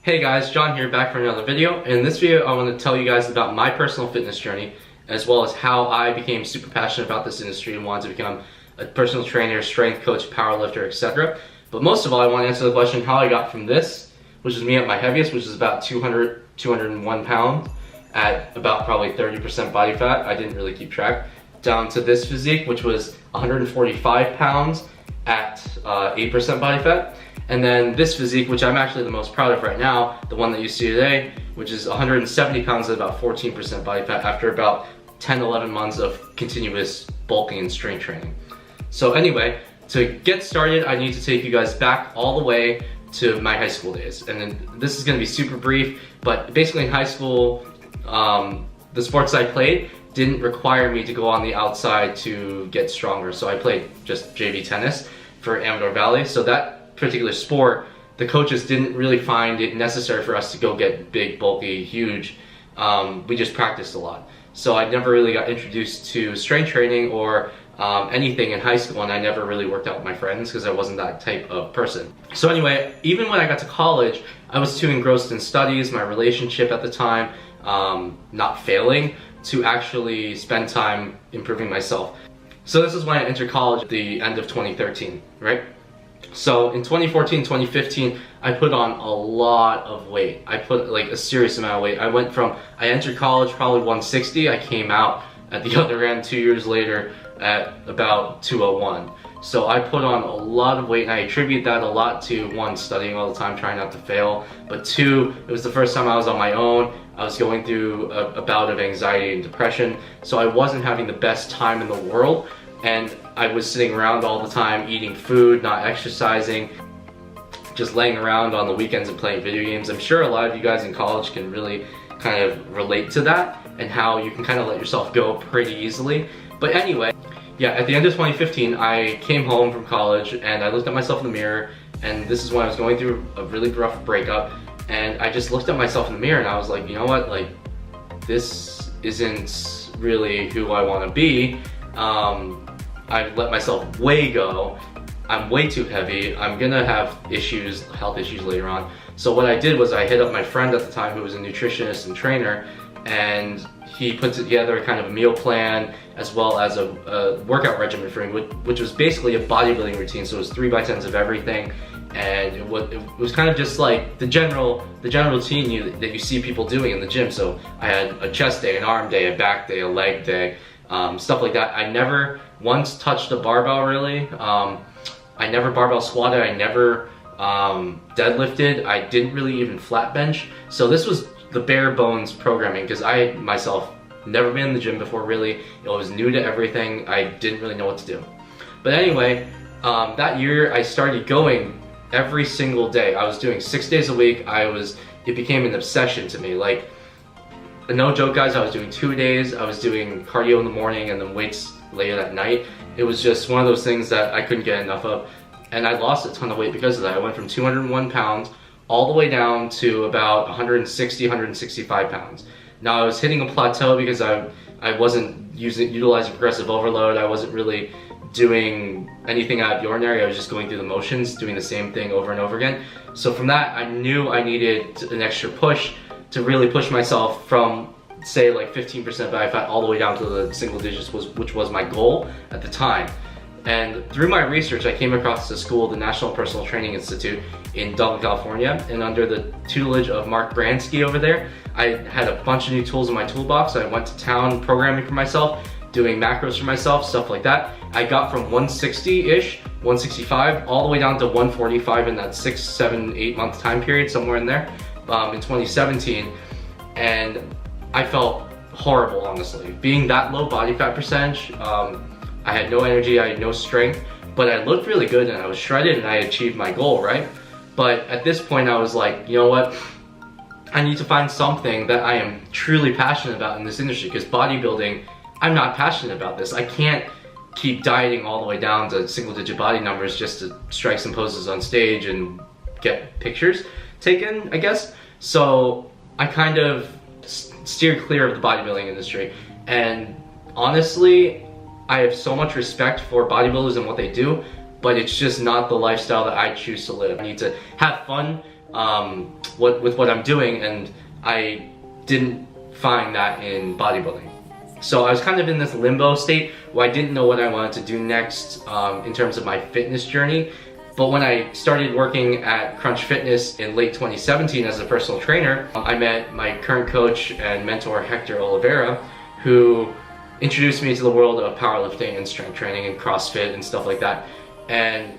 Hey guys, John here, back for another video. In this video, I want to tell you guys about my personal fitness journey, as well as how I became super passionate about this industry and wanted to become a personal trainer, strength coach, powerlifter, etc. But most of all, I want to answer the question how I got from this, which is me at my heaviest, which is about 201 pounds at about probably 30% body fat. I didn't really keep track. Down to this physique, which was 145 pounds at 8% body fat. And then this physique, which I'm actually the most proud of right now, the one that you see today, which is 170 pounds at about 14% body fat after about 10-11 months of continuous bulking and strength training. So anyway, to get started, I need to take you guys back all the way to my high school days. And then this is gonna be super brief, but basically in high school, the sports I played didn't require me to go on the outside to get stronger. So I played just JV tennis for Amador Valley. So that particular sport, the coaches didn't really find it necessary for us to go get big, bulky, huge. We just practiced a lot. So I never really got introduced to strength training or anything in high school, and I never really worked out with my friends because I wasn't that type of person. So anyway, even when I got to college, I was too engrossed in studies, my relationship at the time, not failing, to actually spend time improving myself. So this is when I entered college at the end of 2013, right? So in 2014, 2015, I put on a lot of weight. I put like a serious amount of weight. I entered college probably 160. I came out at the other end 2 years later at about 201. So I put on a lot of weight, and I attribute that a lot to, one, studying all the time, trying not to fail, but two, it was the first time I was on my own. I was going through a bout of anxiety and depression, so I wasn't having the best time in the world, and I was sitting around all the time, eating food, not exercising, just laying around on the weekends and playing video games. I'm sure a lot of you guys in college can really kind of relate to that and how you can kind of let yourself go pretty easily. But anyway, yeah, at the end of 2015, I came home from college and I looked at myself in the mirror, and this is when I was going through a really rough breakup, and I just looked at myself in the mirror and I was like, you know what, like, this isn't really who I want to be. I've let myself way go. I'm way too heavy. I'm gonna have issues, health issues later on. So what I did was I hit up my friend at the time who was a nutritionist and trainer, and he put together kind of a meal plan as well as a workout regimen for me, which was basically a bodybuilding routine. So it was 3x10s of everything, and it was kind of just like the general routine that you see people doing in the gym. So I had a chest day, an arm day, a back day, a leg day, stuff like that. I never once touched a barbell really. I never barbell squatted. I never deadlifted. I didn't really even flat bench. So this was the bare bones programming, because I myself never been in the gym before really. It was new to everything. I didn't really know what to do. But anyway, that year I started going every single day. I was doing 6 days a week. It became an obsession to me. Like, no joke guys, I was doing 2 days. I was doing cardio in the morning and then weights later at night. It was just one of those things that I couldn't get enough of. And I lost a ton of weight because of that. I went from 201 pounds all the way down to about 160, 165 pounds. Now I was hitting a plateau because I wasn't utilizing progressive overload. I wasn't really doing anything out of the ordinary. I was just going through the motions, doing the same thing over and over again. So from that, I knew I needed an extra push to really push myself from, say, like 15% body fat all the way down to the single digits, which was my goal at the time. And through my research, I came across the school, the National Personal Training Institute in Dublin, California, and under the tutelage of Mark Bransky over there, I had a bunch of new tools in my toolbox. I went to town programming for myself, doing macros for myself, stuff like that. I got from 160-ish, 165, all the way down to 145 in that 6, 7, 8 month time period, somewhere in there, in 2017. And I felt horrible, honestly. Being that low body fat percentage, I had no energy, I had no strength, but I looked really good and I was shredded and I achieved my goal, right? But at this point I was like, you know what? I need to find something that I am truly passionate about in this industry, because bodybuilding, I'm not passionate about this. I can't keep dieting all the way down to single digit body numbers just to strike some poses on stage and get pictures taken, I guess. So I kind of steered clear of the bodybuilding industry, and honestly, I have so much respect for bodybuilders and what they do, but it's just not the lifestyle that I choose to live. I need to have fun, with what I'm doing, and I didn't find that in bodybuilding. So I was kind of in this limbo state where I didn't know what I wanted to do next in terms of my fitness journey. But when I started working at Crunch Fitness in late 2017 as a personal trainer, I met my current coach and mentor, Hector Oliveira, who introduced me to the world of powerlifting and strength training and CrossFit and stuff like that. And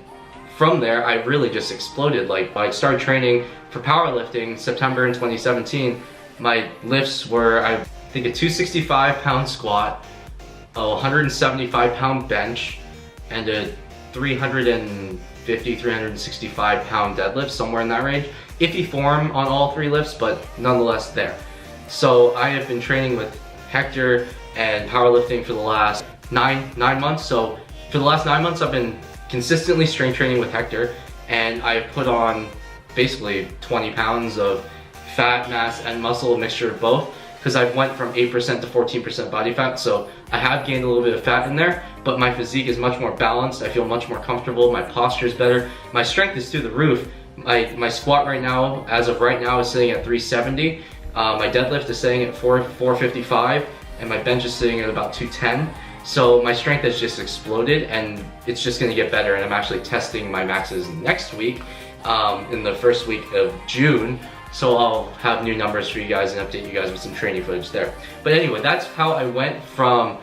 from there, I really just exploded. Like, I started training for powerlifting September in 2017. My lifts were, I think, a 265-pound squat, a 175-pound bench, and a 350, 365-pound deadlift, somewhere in that range. Iffy form on all three lifts, but nonetheless there. So I have been training with Hector and powerlifting for the last nine months. So for the last 9 months, I've been consistently strength training with Hector, and I've put on basically 20 pounds of fat, mass, and muscle, a mixture of both, because I went from 8% to 14% body fat. So I have gained a little bit of fat in there, but my physique is much more balanced. I feel much more comfortable. My posture is better. My strength is through the roof. My squat right now, as of right now, is sitting at 370. My deadlift is sitting at 455, and my bench is sitting at about 210. So my strength has just exploded, and it's just gonna get better. And I'm actually testing my maxes next week, in the first week of June. So I'll have new numbers for you guys and update you guys with some training footage there. But anyway, that's how I went from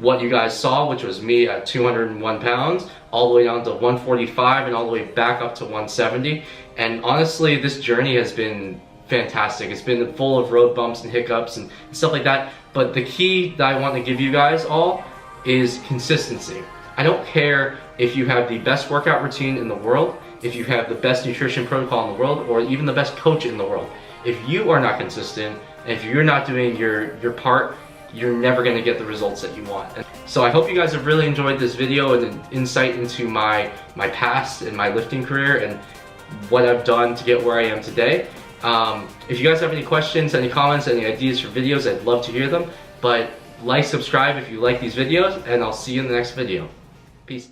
what you guys saw, which was me at 201 pounds, all the way down to 145 and all the way back up to 170. And honestly, this journey has been fantastic. It's been full of road bumps and hiccups and stuff like that. But the key that I want to give you guys all is consistency. I don't care if you have the best workout routine in the world, if you have the best nutrition protocol in the world, or even the best coach in the world. If you are not consistent, and if you're not doing your part, you're never gonna get the results that you want. And so I hope you guys have really enjoyed this video and an insight into my past and my lifting career and what I've done to get where I am today. If you guys have any questions, any comments, any ideas for videos, I'd love to hear them. But like, subscribe if you like these videos, and I'll see you in the next video. Peace.